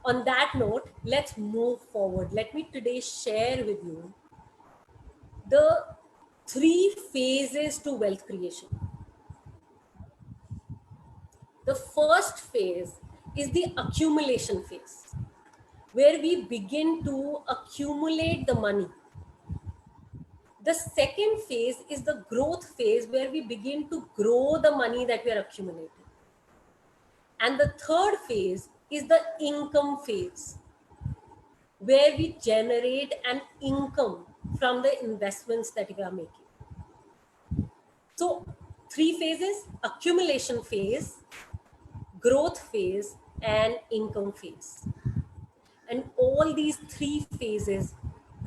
On that note, let's move forward. Let me today share with you the three phases to wealth creation. The first phase is the accumulation phase, where we begin to accumulate the money. The second phase is the growth phase, where we begin to grow the money that we are accumulating. And the third phase is the income phase, where we generate an income from the investments that we are making. So, three phases: accumulation phase, growth phase, and income phase. And all these three phases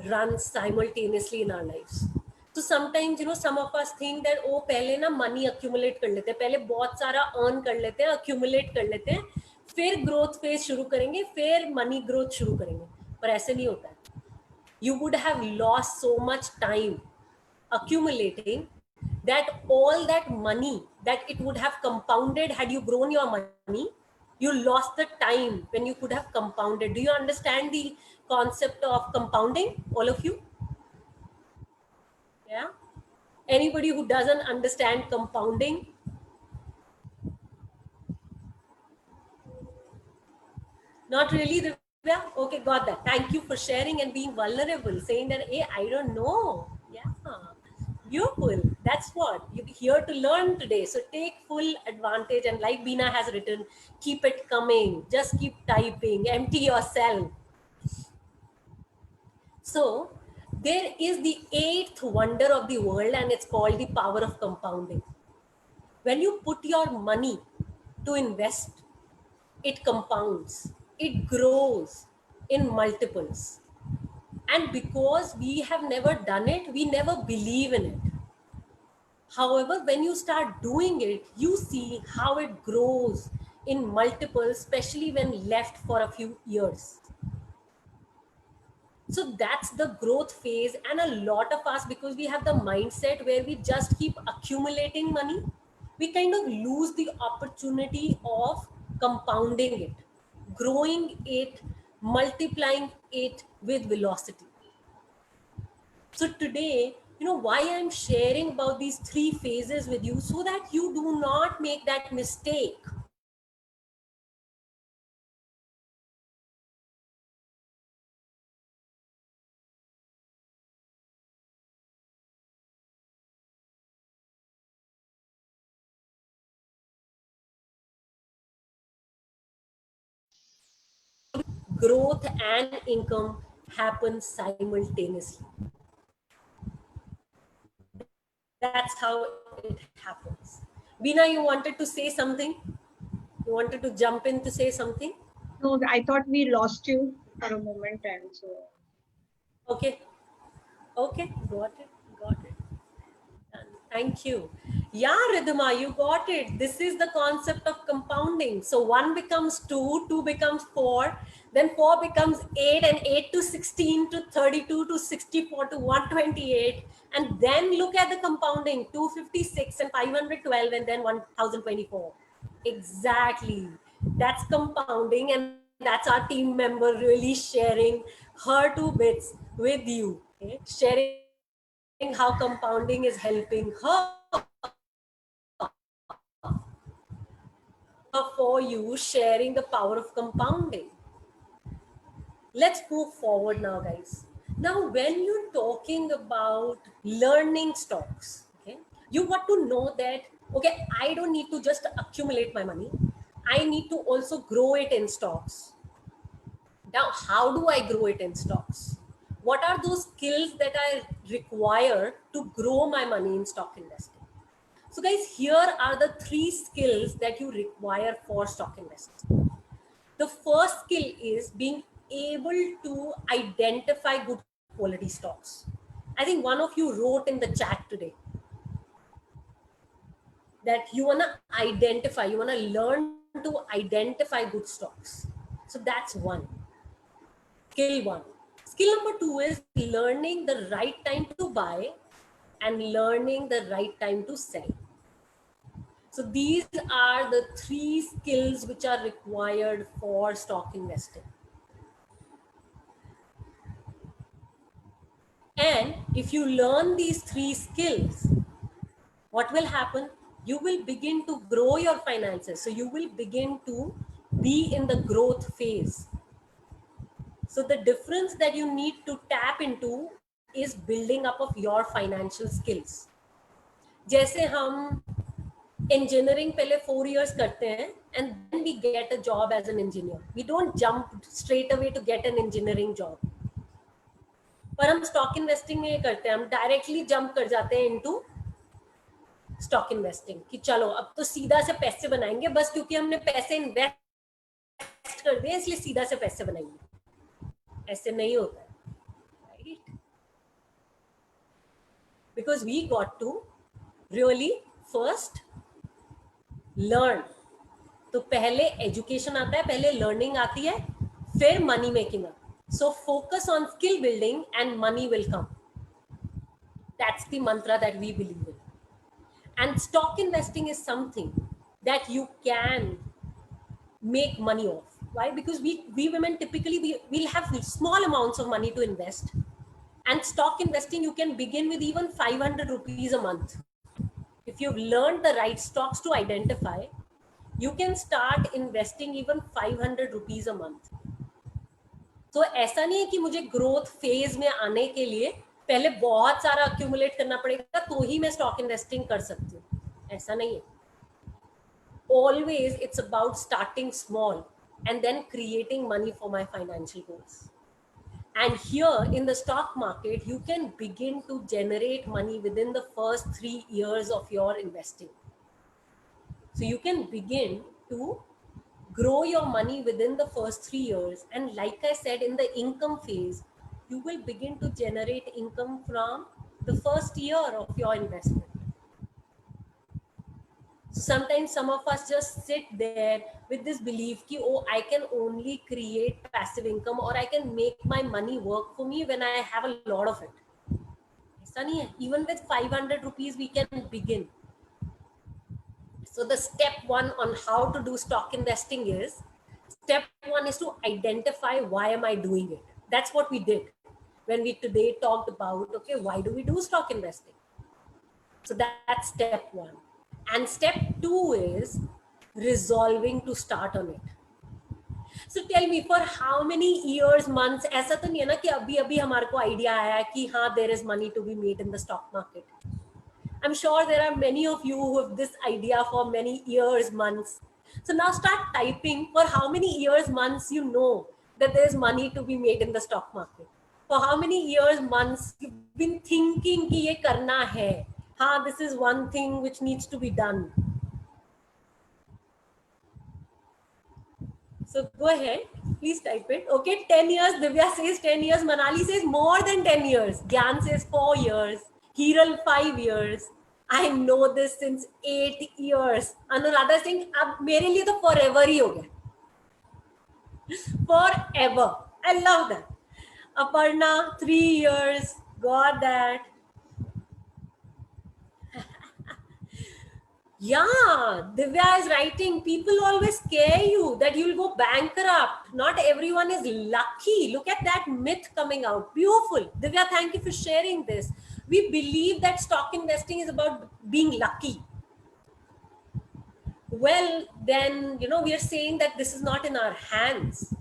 run simultaneously in our lives. So sometimes, some of us think that, oh, पहले ना money accumulate कर लेते हैं, पहले बहुत सारा earn कर लेते हैं, accumulate कर लेते हैं, फिर growth phase शुरू करेंगे, फिर money growth शुरू करेंगे. पर ऐसे नहीं होता है. You would have lost so much time accumulating that all that money that it would have compounded had you grown your money, you lost the time when you could have compounded. Do you understand the concept of compounding, all of you? Yeah. Anybody who doesn't understand compounding? Not really, Divya? Okay, got that. Thank you for sharing and being vulnerable, saying that, hey, I don't know. Yeah. Beautiful. That's what you're here to learn today. So take full advantage. And like Beena has written, keep it coming. Just keep typing. Empty yourself. So there is the eighth wonder of the world, and it's called the power of compounding. When you put your money to invest, it compounds, it grows in multiples. And because we have never done it, we never believe in it. However, when you start doing it, you see how it grows in multiples, especially when left for a few years. So that's the growth phase. And a lot of us, because we have the mindset where we just keep accumulating money, we kind of lose the opportunity of compounding it, growing it, multiplying it with velocity. So today, why I'm sharing about these three phases with you, so that you do not make that mistake. Growth and income happen simultaneously. That's how it happens. Veena, you wanted to say something? You wanted to jump in to say something? No, I thought we lost you for a moment, and so. Okay. Okay. Got it. Got it. Done. Thank you. Yeah, Ridhima, you got it. This is the concept of compounding. So 1 becomes 2, 2 becomes 4, then 4 becomes 8, and 8 to 16 to 32 to 64 to 128. And then look at the compounding, 256 and 512 and then 1024. Exactly. That's compounding, and that's our team member really sharing her 2 bits with you. Okay? Sharing how compounding is helping her for you, sharing the power of compounding. Let's move forward now, guys. Now, when you're talking about learning stocks, okay, you got to know that, okay, I don't need to just accumulate my money. I need to also grow it in stocks. Now, how do I grow it in stocks? What are those skills that I require to grow my money in stock investing? So, guys, here are the 3 skills that you require for stock investing. The first skill is being able to identify good quality stocks. I think one of you wrote in the chat today that you want to identify, you want to learn to identify good stocks. So that's one. Skill 1. Skill number 2 is learning the right time to buy and learning the right time to sell. So these are the 3 skills which are required for stock investing. And if you learn these three skills, what will happen? You will begin to grow your finances. So you will begin to be in the growth phase. So the difference that you need to tap into is building up of your financial skills. जैसे हम engineering पहले 4 years करते हैं and then we get a job as an engineer. We don't jump straight away to get an engineering job. पर हम stock investing में ये करते हैं, हम डायरेक्टली जंप कर जाते हैं इनटू स्टॉक इन्वेस्टिंग कि चलो अब तो सीधा से पैसे बनाएंगे, बस क्योंकि हमने पैसे इन्वेस्ट कर दिए इसलिए सीधा से पैसे बनाएंगे. ऐसे नहीं होता है, right? Because we got to really first learn. तो पहले एजुकेशन आता है, पहले लर्निंग आती है, फिर मनी मेकिंग आता है. So focus on skill building and money will come. That's the mantra that we believe in. And stock investing is something that you can make money off. Why? Because we women typically we'll have small amounts of money to invest. And stock investing, you can begin with even 500 rupees a month. If you've learned the right stocks to identify, you can start investing even 500 rupees a month. तो ऐसा नहीं है कि मुझे growth phase में आने के लिए पहले बहुत सारा अक्यूमुलेट करना पड़ेगा तो ही मैं स्टॉक इन्वेस्टिंग कर सकती हूँ. ऐसा नहीं है. Always it's about starting small and then creating money for my financial goals. And here in the stock market, you can begin to generate money within the first 3 years of your investing. So you can begin to grow your money within the first 3 years. And like I said, in the income phase, you will begin to generate income from the first year of your investment. Sometimes some of us just sit there with this belief ki, oh, I can only create passive income or I can make my money work for me when I have a lot of it. Aisa nahi hai. Even with 500 rupees, we can begin. So the step one on how to do stock investing is, step one is to identify why am I doing it. That's what we did when we today talked about, okay, why do we do stock investing? So that's step one. And step two is resolving to start on it. So tell me, for how many years, months, ऐसा तो नहीं है ना कि अभी अभी हमारे को आइडिया आया कि हाँ, there is money to be made in the stock market. I'm sure there are many of you who have this idea for many years, months. So now start typing for how many years, months you know that there's money to be made in the stock market. For how many years, months you've been thinking कि ये करना है. हाँ, this is one thing which needs to be done. So go ahead, please type it. Okay, 10 years, Divya says 10 years, Manali says more than 10 years, Gyan says 4 years, Hiral 5 years. I know this since 8 years. Anuradha saying, अब मेरे लिए तो forever ही हो गया. Forever. I love that. Aparna, 3 years, got that. Yeah, Divya is writing, people always scare you that you'll go bankrupt. Not everyone is lucky. Look at that myth coming out. Beautiful. Divya, thank you for sharing this. We believe that stock investing is about being lucky. Well, then, we are saying that this is not in our hands.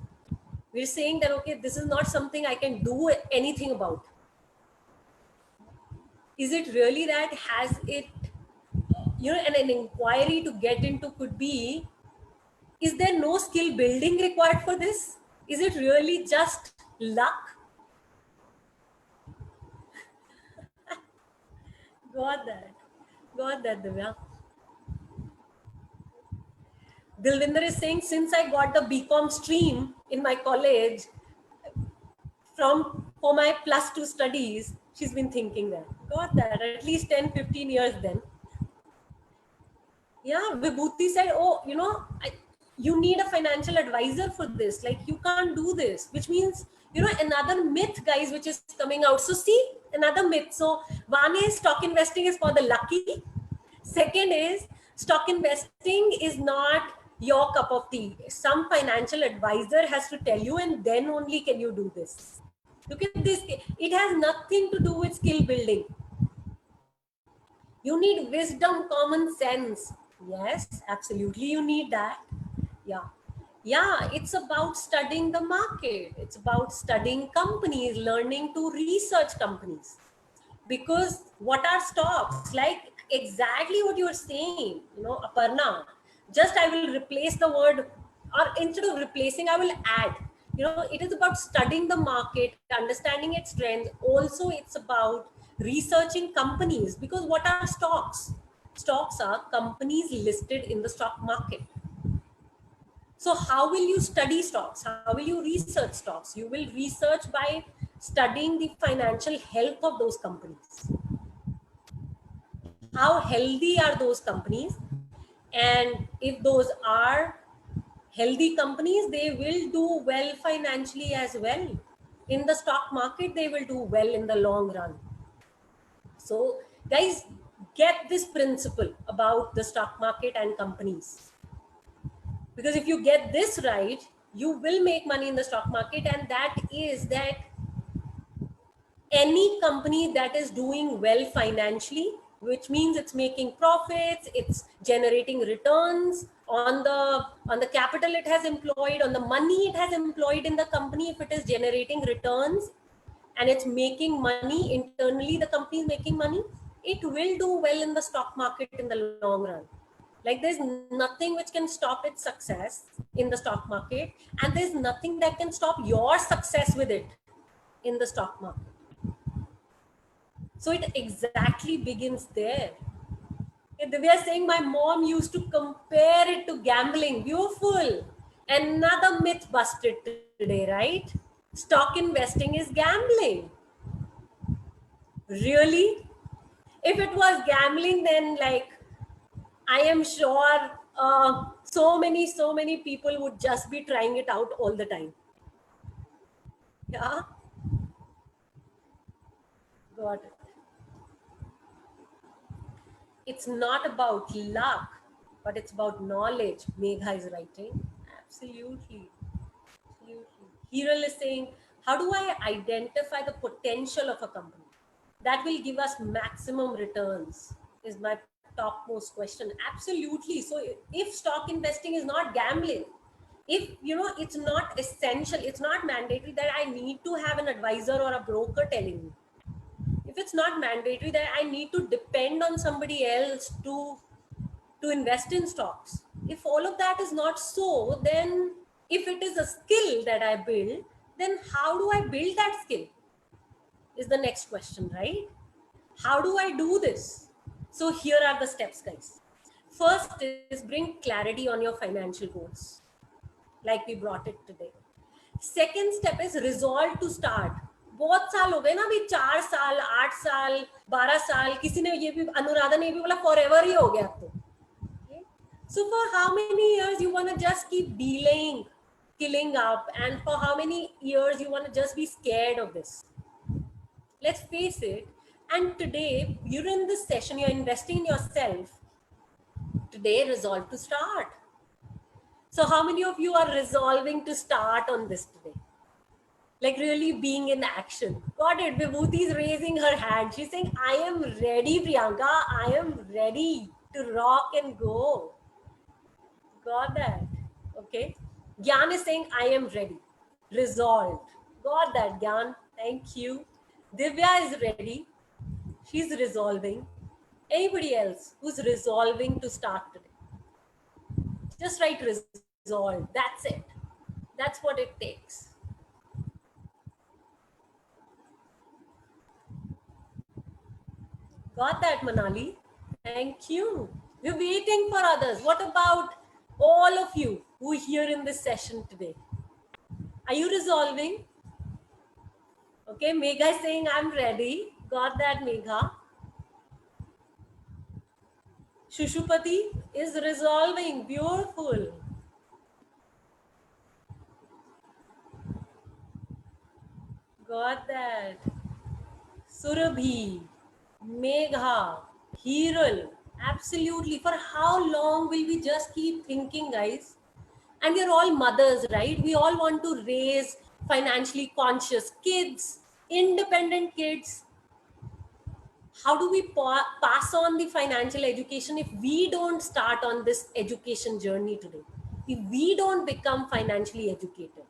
We're saying that, okay, this is not something I can do anything about. Is it really that? Has it, and an inquiry to get into could be, is there no skill building required for this? Is it really just luck? Got that, Divya. Dilvinder is saying, since I got the BCom stream in my college for my +2 studies, she's been thinking that. Got that, at least 10, 15 years then. Yeah, Vibhuti said, oh, you need a financial advisor for this. Like, you can't do this, which means, another myth, guys, which is coming out. So see, another myth. So one is stock investing is for the lucky. Second is stock investing is not your cup of tea. Some financial advisor has to tell you, and then only can you do this. Look at this. It has nothing to do with skill building. You need wisdom, common sense. Yes, absolutely, you need that. Yeah. Yeah, it's about studying the market. It's about studying companies, learning to research companies. Because what are stocks? Like exactly what you're saying, Aparna. Just I will replace the word, or instead of replacing, I will add. It is about studying the market, understanding its trends. Also, it's about researching companies, because what are stocks? Stocks are companies listed in the stock market. So how will you study stocks? How will you research stocks? You will research by studying the financial health of those companies. How healthy are those companies? And if those are healthy companies, they will do well financially as well. In the stock market, they will do well in the long run. So, guys, get this principle about the stock market and companies. Because if you get this right, you will make money in the stock market, and that is that any company that is doing well financially, which means it's making profits, it's generating returns on the capital it has employed, on the money it has employed in the company. If it is generating returns and it's making money internally, the company is making money, it will do well in the stock market in the long run. Like there's nothing which can stop its success in the stock market, and there's nothing that can stop your success with it in the stock market. So it exactly begins there. Divya is saying my mom used to compare it to gambling. Beautiful. Another myth busted today, right? Stock investing is gambling. Really? If it was gambling, then like I am sure so many people would just be trying it out all the time. Yeah, got it. It's not about luck, but it's about knowledge. Megha is writing. Absolutely. Absolutely. Hiral is saying, how do I identify the potential of a company that will give us maximum returns? Is my topmost question. Absolutely. So if stock investing is not gambling, if it's not essential, it's not mandatory that I need to have an advisor or a broker telling me, if it's not mandatory that I need to depend on somebody else to invest in stocks, if all of that is not so, then if it is a skill that I build, then how do I build that skill is the next question, right? How do I do this? So here are the steps, guys. First is bring clarity on your financial goals, like we brought it today. Second step is resolve to start. बहुत साल हो गए ना अभी, 4 साल, 8 साल, 12 साल, किसी ने ये भी, अनुराधा ने ये भी बोला फॉर एवर ही हो गया अब तो. So for how many years you want to just keep delaying, killing up, and for how many years you want to just be scared of this? Let's face it. And today you're in this session, you're investing in yourself. Today resolve to start. So how many of you are resolving to start on this today? Like really being in action. Got it. Vibhuti is raising her hand. She's saying, I am ready, Priyanka. I am ready to rock and go. Got that. Okay. Gyan is saying, I am ready. Resolved. Got that, Gyan. Thank you. Divya is ready. She's resolving. Anybody else who's resolving to start today? Just write resolved. That's it. That's what it takes. Got that, Manali. Thank you. We're waiting for others. What about all of you who are here in this session today? Are you resolving? Okay, Megha is saying, I'm ready. Got that, Megha. Shushupati is resolving. Beautiful. Got that. Surabhi, Megha, Hiral. Absolutely. For how long will we just keep thinking, guys? And we're all mothers, right? We all want to raise financially conscious kids, independent kids. How do we pass on the financial education if we don't start on this education journey today? If we don't become financially educated?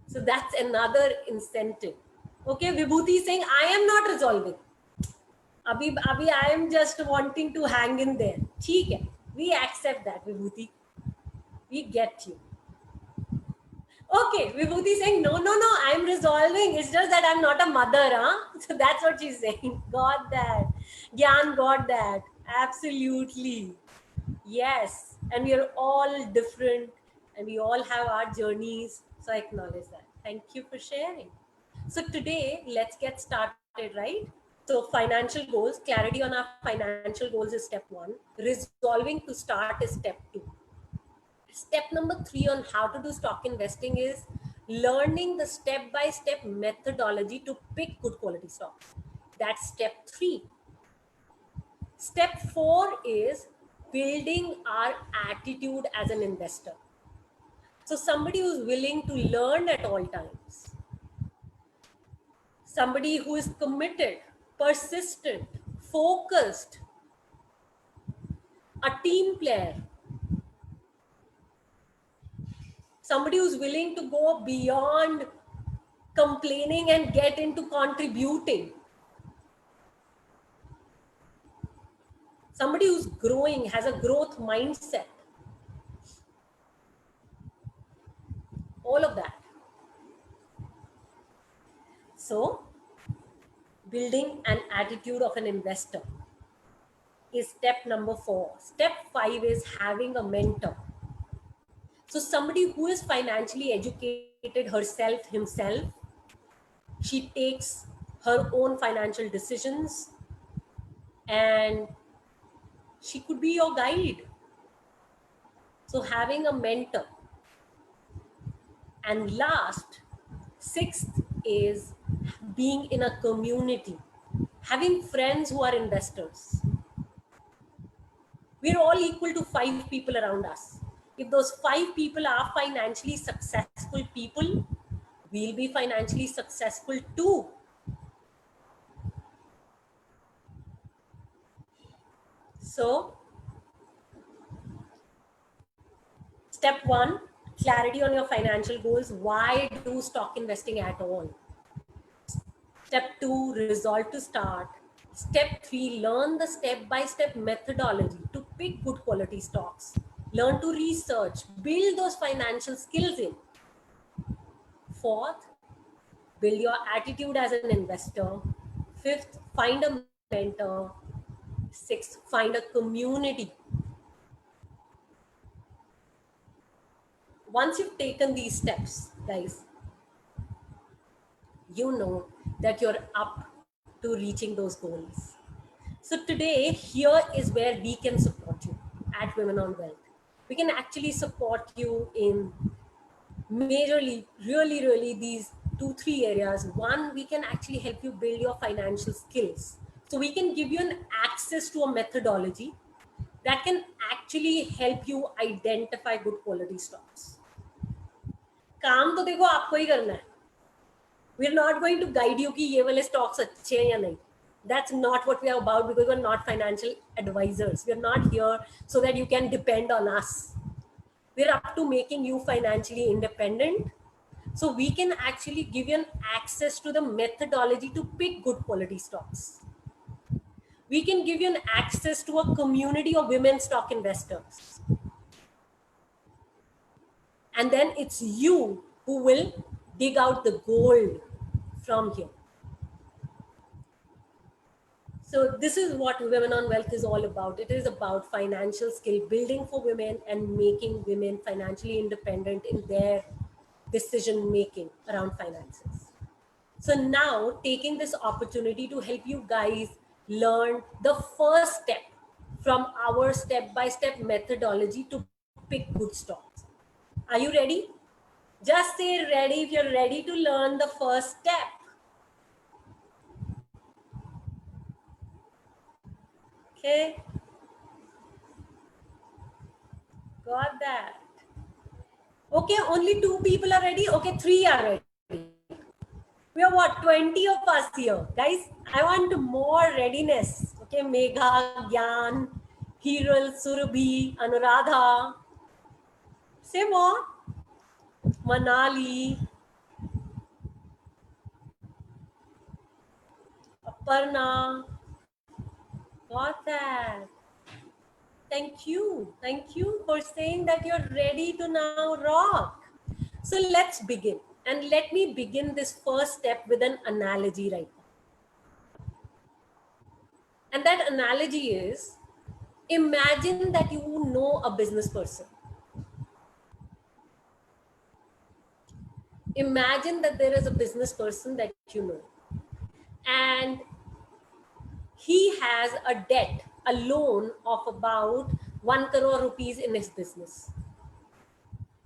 So that's another incentive. Okay, Vibhuti is saying, I am not resolving. Abhi, I am just wanting to hang in there. ठीक है, we accept that, Vibhuti. We get you. Okay, Vibhuti is saying, no, I'm resolving. It's just that I'm not a mother, huh? So that's what she's saying. Got that. Gyan got that. Absolutely. Yes. And we are all different and we all have our journeys. So I acknowledge that. Thank you for sharing. So today, let's get started, right? So financial goals, clarity on our financial goals is step one. Resolving to start is step two. Step number three on how to do stock investing is learning the step-by-step methodology to pick good quality stocks. That's step three. Step four is building our attitude as an investor. So somebody who's willing to learn at all times, somebody who is committed, persistent, focused, a team player, somebody who's willing to go beyond complaining and get into contributing, somebody who's growing, has a growth mindset, all of that. So building an attitude of an investor is step number four. Step five is having a mentor. So somebody who is financially educated herself, himself, she takes her own financial decisions and she could be your guide. So having a mentor. And last, sixth is being in a community, having friends who are investors. We're all equal to 5 people around us. If those 5 people are financially successful people, we'll be financially successful too. So, step one, clarity on your financial goals. Why do stock investing at all? Step two, resolve to start. Step three, learn the step-by-step methodology to pick good quality stocks. Learn to research, build those financial skills in. Fourth, build your attitude as an investor. Fifth, find a mentor. Sixth, find a community. Once you've taken these steps, guys, you know that you're up to reaching those goals. So today, here is where we can support you at Women on Wealth. We can actually support you in majorly, really these 2-3 areas. One, we can actually help you build your financial skills. So we can give you an access to a methodology that can actually help you identify good quality stocks. काम तो देखो आपको ही करना है. We're not going to guide you कि ये वाले stocks अच्छे हैं या नहीं. That's not what we are about because we're not financial advisors. We're not here so that you can depend on us. We're up to making you financially independent. So we can actually give you an access to the methodology to pick good quality stocks. We can give you an access to a community of women stock investors. And then it's you who will dig out the gold from here. So this is what Women on Wealth is all about. It is about financial skill building for women and making women financially independent in their decision making around finances. So now taking this opportunity to help you guys learn the first step from our step-by-step methodology to pick good stocks. Are you ready? Just say ready if you're ready to learn the first step. Okay. Got that. Okay, only 2 people are ready. Okay, 3 are ready. We are what, 20 of us here. Guys, I want more readiness. Okay, Megha, Gyan, Hiral, Surabhi, Anuradha. Say more. Manali, Aparna. Got that. Thank you. Thank you for saying that you're ready to now rock. So let's begin. And let me begin this first step with an analogy right now. And that analogy is, imagine that you know a business person. Imagine that there is a business person that you know. And he has a debt, a loan of about 1 crore rupees in his business.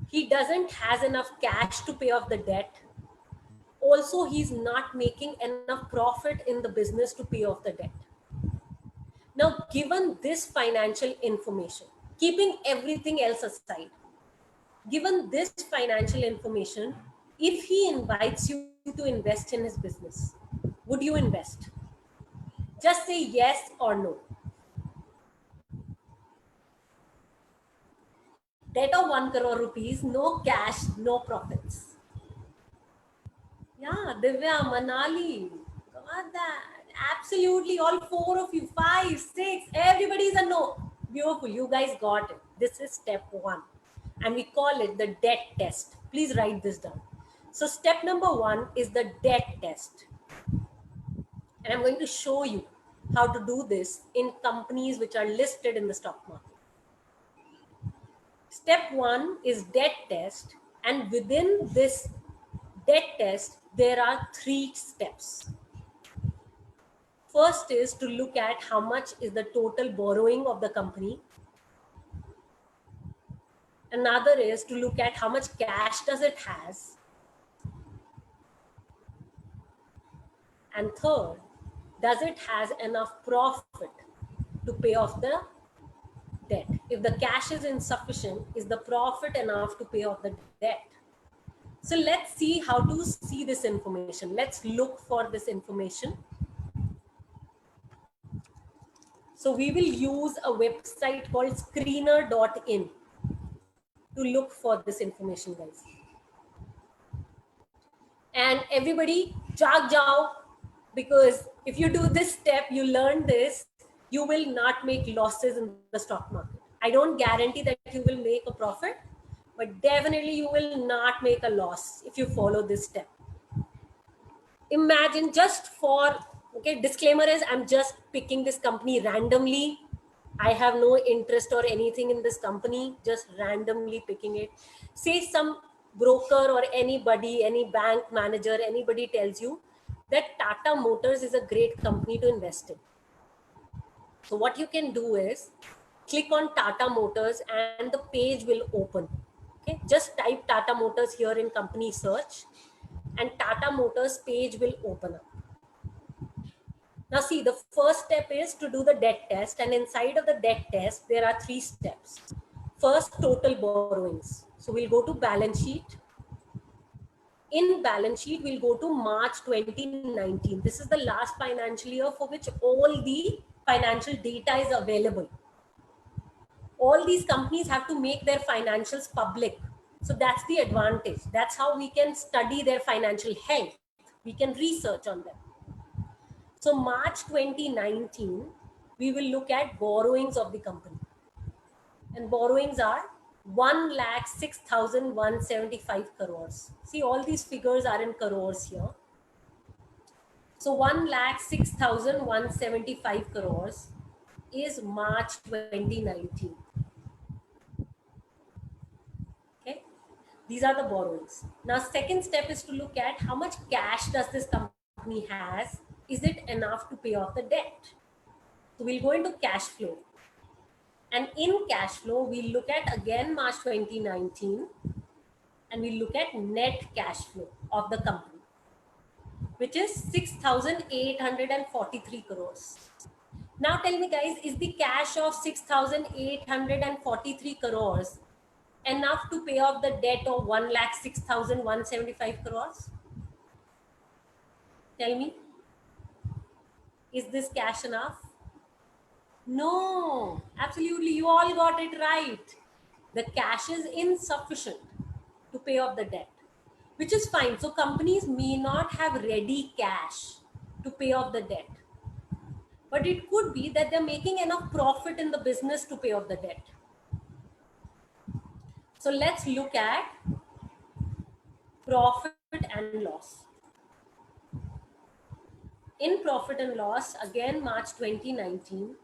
He doesn't has enough cash to pay off the debt. Also, he's not making enough profit in the business to pay off the debt. Now, given this financial information, keeping everything else aside, given this financial information, if he invites you to invest in his business, would you invest? Just say yes or no. Debt of 1 crore rupees, no cash, no profits. Yeah, Divya, Manali, got that. Absolutely, all 4 of you, 5, 6, everybody's a no. Beautiful, you guys got it. This is step 1. And we call it the debt test. Please write this down. So, step number 1 is the debt test. And I'm going to show you how to do this in companies which are listed in the stock market. Step 1 is debt test. And within this debt test, there are 3 steps. First is to look at how much is the total borrowing of the company. Another is to look at how much cash does it has. And third, does it has enough profit to pay off the debt? If the cash is insufficient, is the profit enough to pay off the debt? So let's see how to see this information. Let's look for this information. So we will use a website called screener.in to look for this information, guys. And everybody, jag jao, because if you do this step, you learn this, you will not make losses in the stock market. I don't guarantee that you will make a profit, but definitely you will not make a loss if you follow this step. Imagine, just for, okay, disclaimer is I'm just picking this company randomly. I have no interest or anything in this company, just randomly picking it. Say some broker or anybody, any bank manager, anybody tells you that Tata Motors is a great company to invest in. So what you can do is click on Tata Motors and the page will open. Okay, just type Tata Motors here in company search and Tata Motors page will open up. Now see, the first step is to do the debt test, and inside of the debt test, there are 3 steps. First, total borrowings. So we'll go to balance sheet. In balance sheet, we'll go to March 2019. This is the last financial year for which all the financial data is available. All these companies have to make their financials public. So that's the advantage. That's how we can study their financial health. We can research on them. So March 2019, we will look at borrowings of the company. And borrowings are 1,06,175 crores. See, all these figures are in crores here. So 1,06,175 crores is March 2019. Okay, these are the borrowings. Now, second step is to look at how much cash does this company has. Is it enough to pay off the debt? So we'll go into cash flow. And in cash flow, we'll look at again March 2019 and we'll look at net cash flow of the company, which is 6,843 crores. Now tell me guys, is the cash of 6,843 crores enough to pay off the debt of 1,06,175 crores? Tell me, is this cash enough? No, absolutely. You all got it right. The cash is insufficient to pay off the debt, which is fine. So companies may not have ready cash to pay off the debt, but it could be that they're making enough profit in the business to pay off the debt. So let's look at profit and loss. In profit and loss, again, March 2019,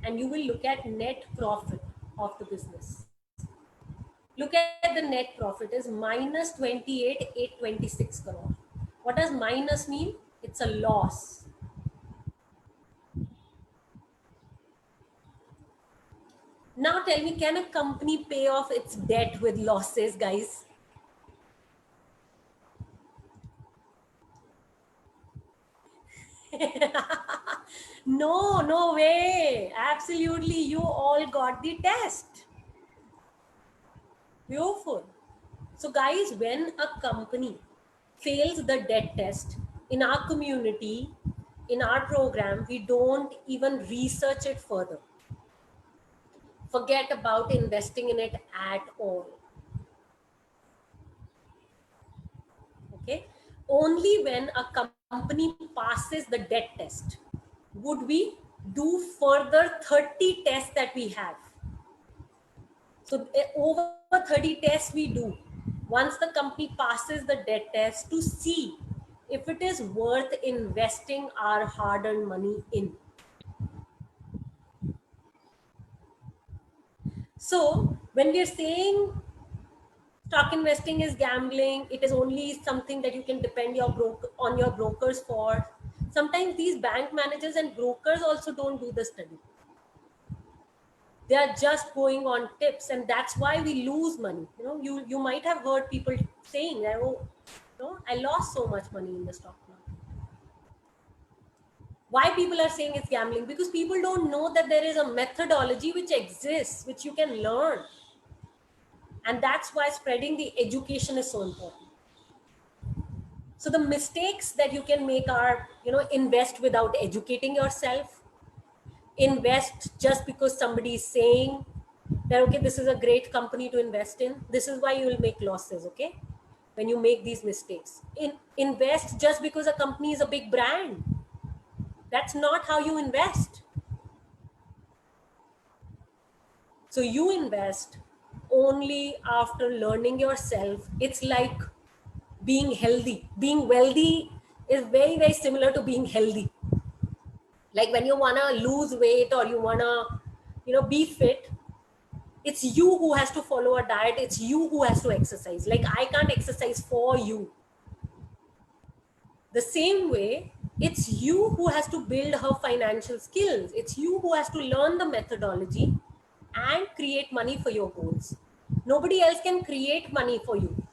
and you will look at net profit of the business. Look at the net profit is minus 28,826 crore. What does minus mean? It's a loss. Now tell me, can a company pay off its debt with losses, guys? No, no way. Absolutely. You all got the test. Beautiful. So guys, when a company fails the debt test, in our community, in our program, we don't even research it further. Forget about investing in it at all. Okay. Only when a company passes the debt test would we do further 30 tests that we have. So over 30 tests we do once the company passes the debt test to see if it is worth investing our hard-earned money in. So when we are saying stock investing is gambling, it is only something that you can depend on your brokers for. Sometimes these bank managers and brokers also don't do the study. They are just going on tips, and that's why we lose money. You might have heard people saying that, oh, I lost so much money in the stock market. Why people are saying it's gambling? Because people don't know that there is a methodology which exists, which you can learn. And that's why spreading the education is so important. So the mistakes that you can make are, invest without educating yourself, invest just because somebody is saying that, okay, this is a great company to invest in. This is why you will make losses, okay? When you make these mistakes. Invest just because a company is a big brand. That's not how you invest. So you invest only after learning yourself. It's like being healthy. Being wealthy is very, very similar to being healthy. Like when you want to lose weight or you want to, be fit, it's you who has to follow a diet. It's you who has to exercise. Like I can't exercise for you. The same way, it's you who has to build her financial skills. It's you who has to learn the methodology and create money for your goals. Nobody else can create money for you.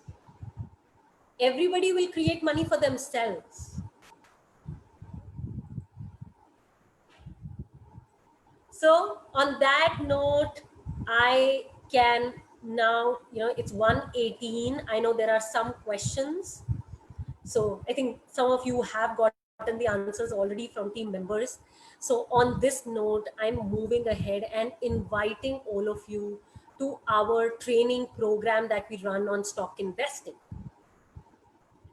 Everybody will create money for themselves. So on that note, I can now, it's 1:18. I know there are some questions. So I think some of you have gotten the answers already from team members. So on this note, I'm moving ahead and inviting all of you to our training program that we run on stock investing.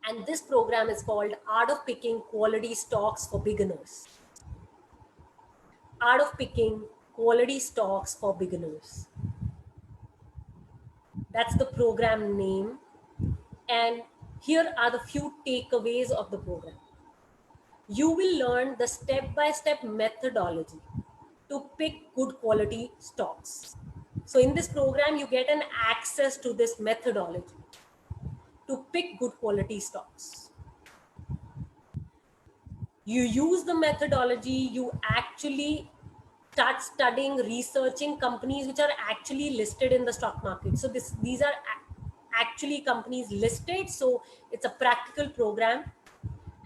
And this program is called Art of Picking Quality Stocks for Beginners. Art of Picking Quality Stocks for Beginners. That's the program name. And here are the few takeaways of the program. You will learn the step-by-step methodology to pick good quality stocks. So in this program, you get an access to this methodology to pick good quality stocks. You use the methodology, you actually start studying, researching companies which are actually listed in the stock market. So these are actually companies listed. So it's a practical program,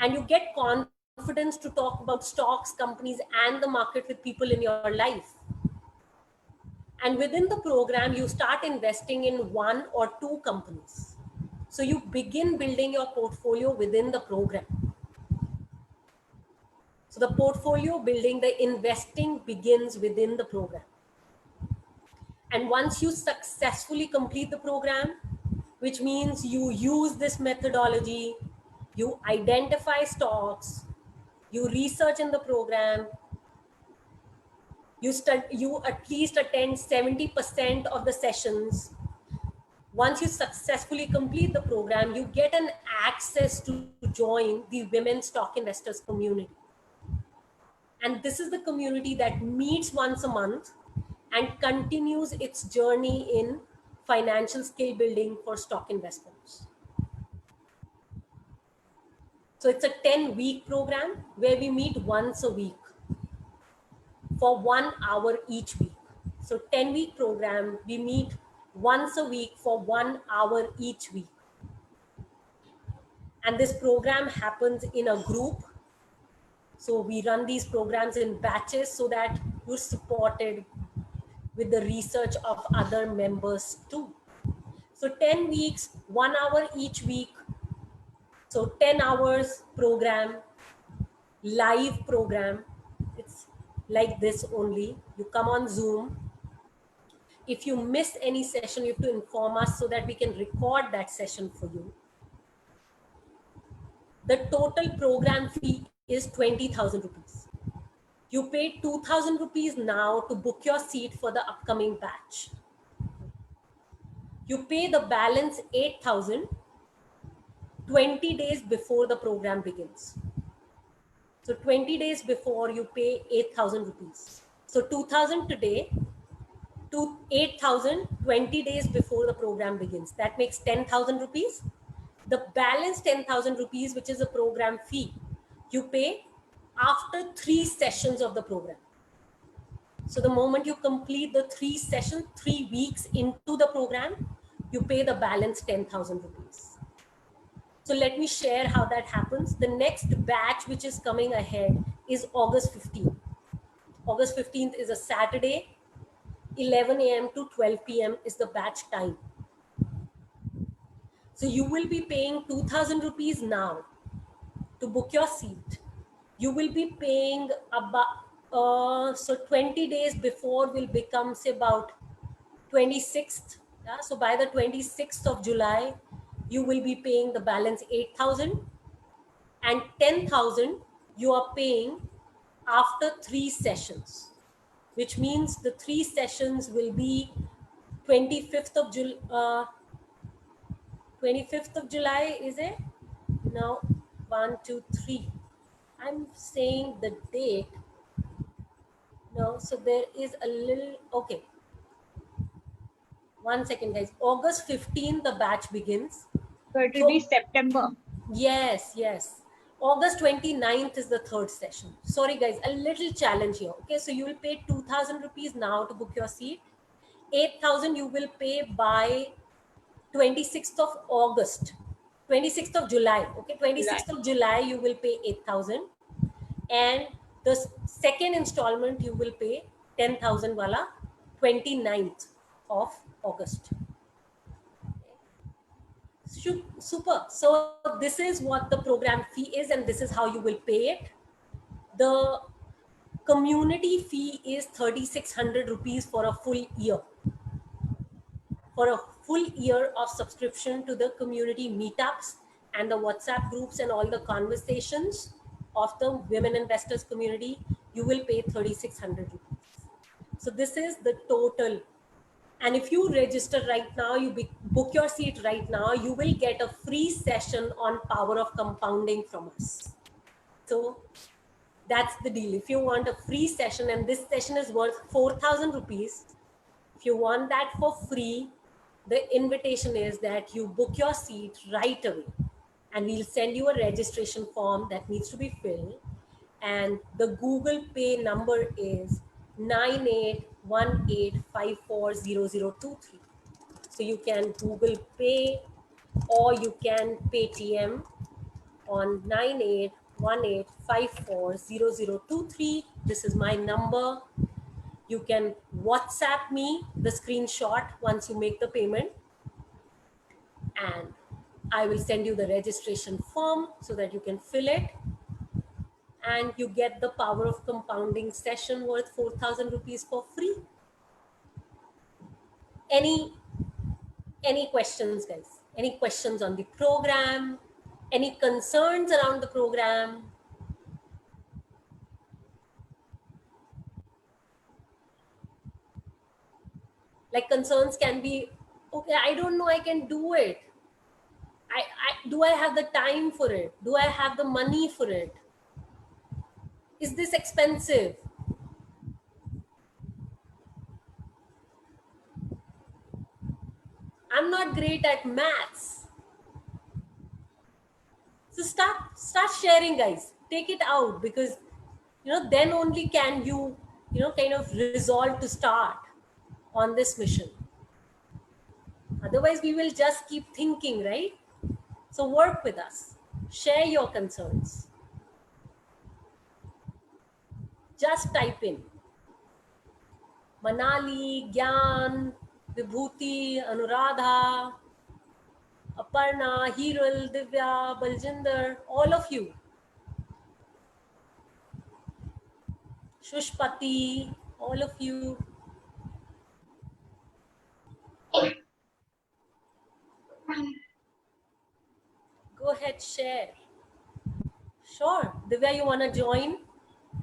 and you get confidence to talk about stocks, companies, and the market with people in your life. And within the program, you start investing in 1 or 2 companies. So you begin building your portfolio within the program. So the portfolio building, the investing begins within the program. And once you successfully complete the program, which means you use this methodology, you identify stocks, you research in the program, you at least attend 70% of the sessions. Once you successfully complete the program, you get an access to join the Women Stock Investors community. And this is the community that meets once a month and continues its journey in financial skill building for stock investors. So it's a 10-week program where we meet once a week for 1 hour each week. So 10-week program, we meet once a week for 1 hour each week. And this program happens in a group. So we run these programs in batches so that you're supported with the research of other members too. So 10 weeks, 1 hour each week. So 10 hours program, live program. It's like this only. You come on Zoom. If you miss any session, you have to inform us so that we can record that session for you. The total program fee is 20,000 rupees. You pay 2,000 rupees now to book your seat for the upcoming batch. You pay the balance 8,000 20 days before the program begins. So 20 days before, you pay 8,000 rupees. So 2,000 today to 8,000 20 days before the program begins. That makes 10,000 rupees. The balance 10,000 rupees, which is a program fee, you pay after 3 sessions of the program. So the moment you complete the 3 sessions, 3 weeks into the program, you pay the balance 10,000 rupees. So let me share how that happens. The next batch which is coming ahead is August 15th. August 15th is a Saturday, 11 a.m. to 12 p.m. is the batch time. So you will be paying 2,000 rupees now to book your seat. You will be paying about, so 20 days before will become say about 26th. Yeah? So by the 26th of July, you will be paying the balance 8,000 and 10,000 you are paying after 3 sessions, which means the 3 sessions will be 25th of July. 25th of July is it? Now 1, 2, 3. I'm saying the date. No, so there is a little, okay. 1 second, guys. August 15th, the batch begins. So it will So be September. yes, yes. August 29th is the 3rd session. Sorry, guys, a little challenge here. Okay, so you will pay 2,000 rupees now to book your seat. 8,000 you will pay by 26th of August. 26th of July. Okay, 26th of July you will pay 8,000. And the second installment you will pay 10,000 wala 29th of August. Super. So this is what the program fee is and this is how you will pay it. The community fee is 3,600 rupees for a full year. For a full year of subscription to the community meetups and the WhatsApp groups and all the conversations of the women investors community, you will pay 3,600 rupees. So this is the total. And if you register right now, you book your seat right now, you will get a free session on power of compounding from us. So that's the deal. If you want a free session, and this session is worth 4,000 rupees, if you want that for free, the invitation is that you book your seat right away and we'll send you a registration form that needs to be filled. And the Google Pay number is 9818540023. So you can Google Pay or you can Paytm on 9818540023. This is my number. You can WhatsApp me the screenshot once you make the payment, and I will send you the registration form so that you can fill it, and you get the Power of Compounding session worth 4,000 rupees for free. Any questions, guys? Any questions on the program? Any concerns around the program? Like, concerns can be, okay, I don't know I can do it. Do I have the time for it? Do I have the money for it? Is this expensive? I'm not great at maths. So start sharing, guys. Take it out, because then only can you kind of resolve to start on this mission. Otherwise we will just keep thinking, right? So work with us, share your concerns. Just type in Manali, Gyan, Vibhuti, Anuradha, Aparna, Hiral, Divya, Baljinder, all of you. Shushpati, all of you. Go ahead, share. Sure. Divya, you want to join?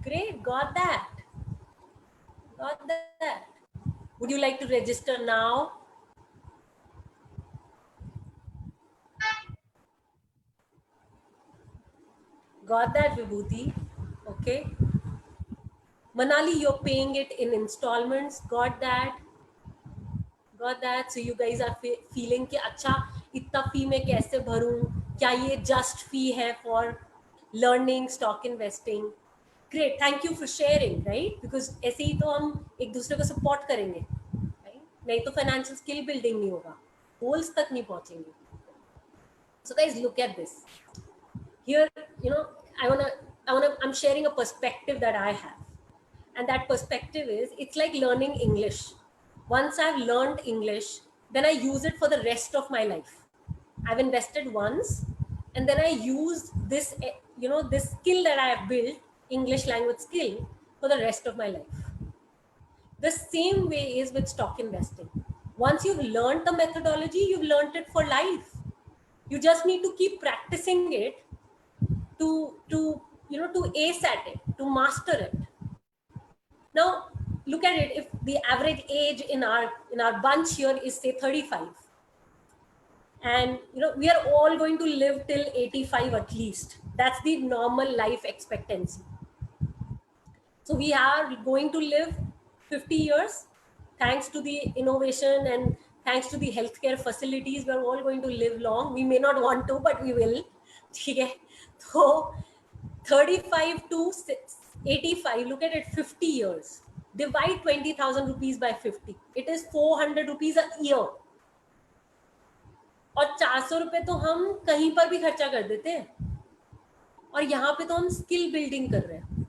Great, got that. Got that. Would you like to register now? Got that, Vibhuti. Okay. Manali, you're paying it in installments. Got that. Got that. So you guys are feeling कि अच्छा इतना fee मैं कैसे भरूं? क्या ये just fee है for learning stock investing? Great. Thank you for sharing, right? Because ऐसे ही तो हम एक दूसरे को support करेंगे, right? नहीं तो financial skill building नहीं होगा, goals तक नहीं पहुंचेंगे. So guys, look at this. Here, I'm sharing a perspective that I have. And that perspective is, it's like learning English. Once I've learned English, then I use it for the rest of my life. I've invested once, and then I use this, this skill that I have built, English language skill, for the rest of my life. The same way is with stock investing. Once you've learned the methodology, you've learned it for life. You just need to keep practicing it to ace at it, to master it. Now look at it. If the average age in our bunch here is say 35, and we are all going to live till 85 at least. That's the normal life expectancy. So we are going to live 50 years thanks to the innovation and thanks to the healthcare facilities. We're all going to live long. We may not want to, but we will. So 35 to 85, look at it, 50 years. Divide 20,000 rupees by 50. It is 400 rupees a year. और 400 रुपए तो हम कहीं पर भी खर्चा कर देते हैं, और यहाँ पे तो हम स्किल बिल्डिंग कर रहे हैं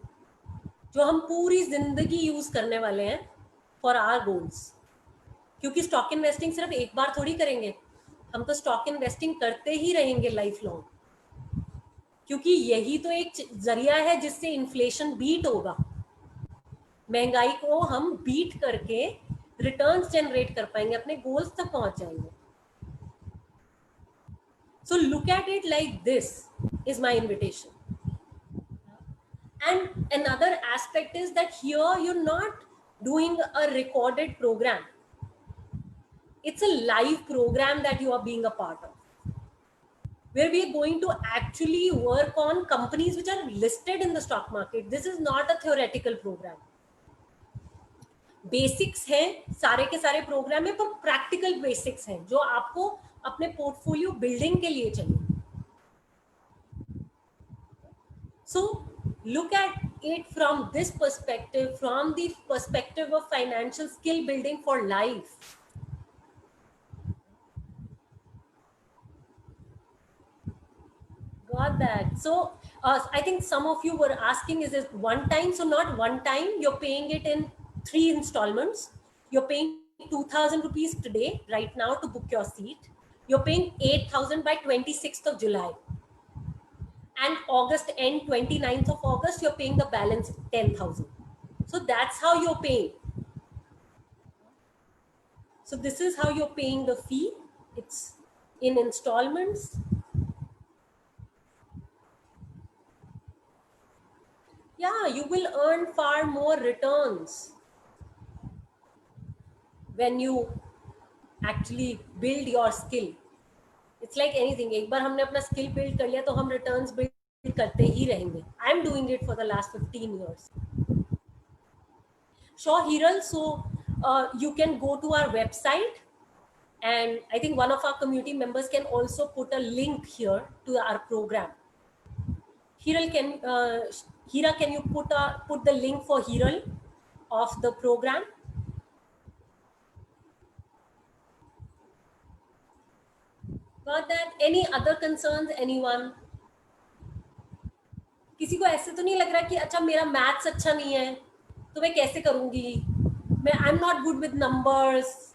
जो हम पूरी जिंदगी यूज करने वाले हैं फॉर आवर गोल्स. क्योंकि स्टॉक इन्वेस्टिंग सिर्फ एक बार थोड़ी करेंगे, हम तो स्टॉक इन्वेस्टिंग करते ही रहेंगे लाइफ लॉन्ग, क्योंकि यही तो एक जरिया है जिससे इन्फ्लेशन बीट होगा. महंगाई को हम बीट करके रिटर्न्स जनरेट कर पाएंगे, अपने गोल्स तक पहुंच जाएंगे. So look at it like this is my invitation. And another aspect is that here you're not doing a recorded program. It's a live program that you are being a part of, where we are going to actually work on companies which are listed in the stock market. This is not a theoretical program. Basics हैं सारे के सारे programme में, पर practical basics हैं जो आपको अपने पोर्टफोलियो बिल्डिंग के लिए चाहिए. So look at it from this perspective, from the perspective of financial skill building for life. Got that. So I think some of you were asking, is it one time? So not one time, you're paying it in 3 installments. You're paying 2,000 rupees today, right now, to book your seat. You're paying 8,000 by 26th of July. And August end, 29th of August, you're paying the balance 10,000. So that's how you're paying. So this is how you're paying the fee. It's in installments. Yeah, you will earn far more returns when you actually build your skill. It's like anything. एक बार हमने अपना skill build कर लिया तो हम returns build करते ही रहेंगे. I'm doing it for the last 15 years. Sure, Hiral. So you can go to our website, and I think one of our community members can also put a link here to our program. Hiral, Hira, can you put the link for Hiral of the program? Got that? Any other concerns? Anyone? किसी को ऐसे तो नहीं लग रहा कि अच्छा मेरा मैथ्स अच्छा नहीं है तो मैं कैसे करूंगी, मैं I am not good with numbers,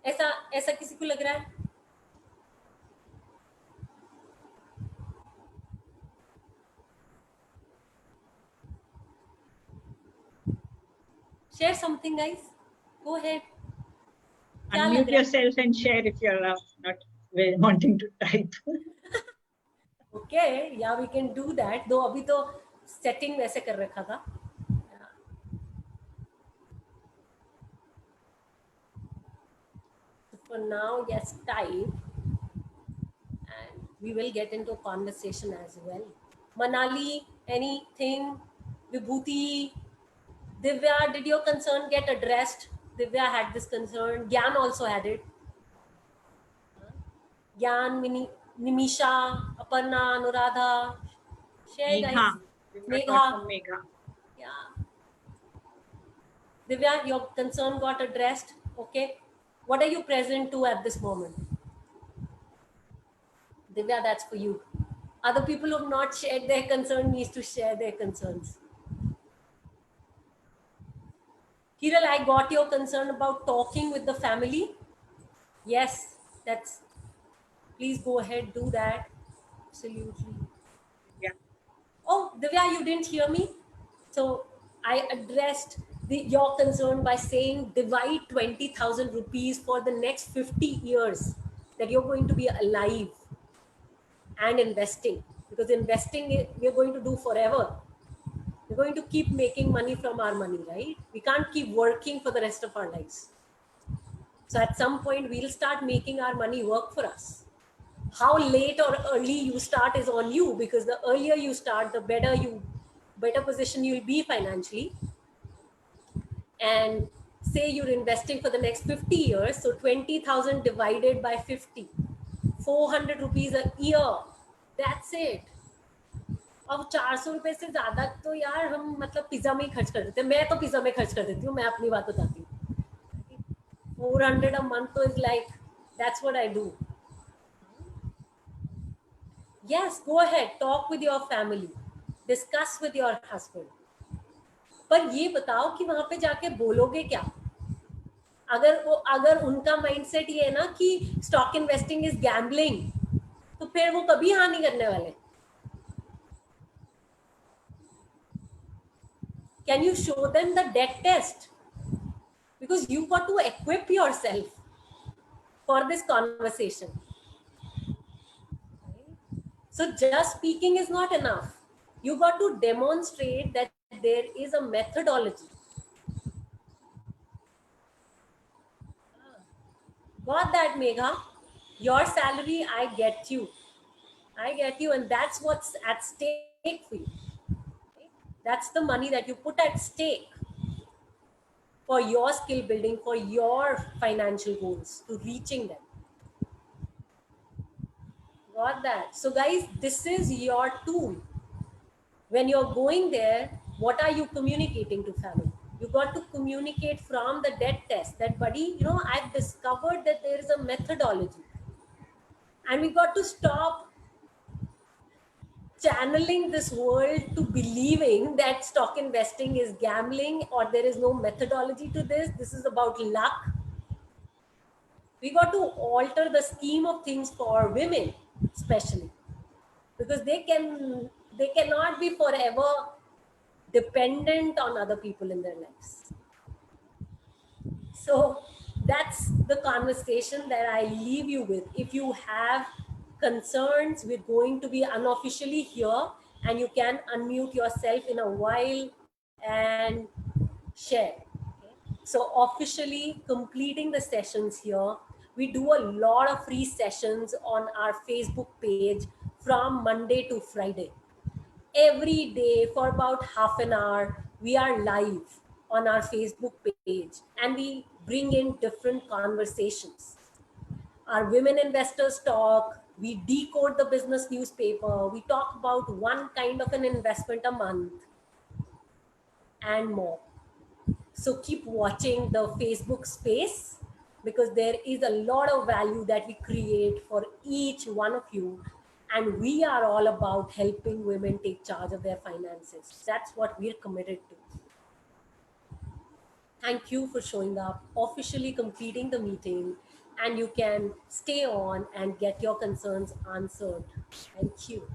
ऐसा ऐसा किसी को लग रहा है? Share something, guys. Go ahead. Unmute yourself and share if you're not wanting to type. Okay, yeah, we can do that. Though अभी तो setting वैसे कर रखा था. So for now, yes, type, and we will get into conversation as well. Manali, anything? Vibhuti, Divya, did your concern get addressed? Divya had this concern. Gyan also had it. Gyan, Nimisha, Aparna, Anuradha. Share, guys. Megha. Yeah. Divya, your concern got addressed. Okay. What are you present to at this moment? Divya, that's for you. Other people who have not shared their concern needs to share their concerns. Hiral, I got your concern about talking with the family. Yes, that's, please go ahead, do that. Absolutely. Yeah. Oh, Divya, you didn't hear me? So I addressed your concern by saying divide 20,000 rupees for the next 50 years that you're going to be alive and investing, because investing we're going to do forever. We're going to keep making money from our money, right? We can't keep working for the rest of our lives. So at some point we'll start making our money work for us. How late or early you start is on you, because the earlier you start, the better position you'll be financially. And say you're investing for the next 50 years, so 20,000 divided by 50, 400 rupees a year. That's it. अब 400 रुपए से ज्यादा तो यार हम मतलब pizza में ही खर्च कर देते हैं. मैं तो पिज्जा में खर्च कर देती हूँ, मैं अपनी बात बताती हूँ. 400 a month is like, that's what I do. Yes, go ahead, talk with your family, discuss with your husband. पर ये बताओ कि वहां पे जाके बोलोगे क्या? अगर उनका माइंडसेट ये है ना कि स्टॉक इन्वेस्टिंग इज गैम्बलिंग, तो फिर वो कभी हाँ नहीं करने वाले. Can you show them the debt test? Because you got to equip yourself for this conversation. So just speaking is not enough. You got to demonstrate that there is a methodology. Got that, Megha? Your salary, I get you. And that's what's at stake for you. That's the money that you put at stake for your skill building, for your financial goals, to reaching them. Got that? So guys, this is your tool. When you're going there, what are you communicating to family? You got to communicate from the debt test that, buddy, I've discovered that there is a methodology. And we got to stop channeling this world to believing that stock investing is gambling or there is no methodology to this. This is about luck. We got to alter the scheme of things for women, especially because they cannot be forever dependent on other people in their lives. So that's the conversation that I leave you with. If you have concerns, we're going to be unofficially here, and you can unmute yourself in a while and share. Okay? So officially completing the sessions here, we do a lot of free sessions on our Facebook page from Monday to Friday. Every day for about half an hour, we are live on our Facebook page and we bring in different conversations. Our women investors talk, we decode the business newspaper, we talk about one kind of an investment a month and more. So keep watching the Facebook space because there is a lot of value that we create for each one of you. And we are all about helping women take charge of their finances. That's what we're committed to. Thank you for showing up, officially completing the meeting, and you can stay on and get your concerns answered. Thank you.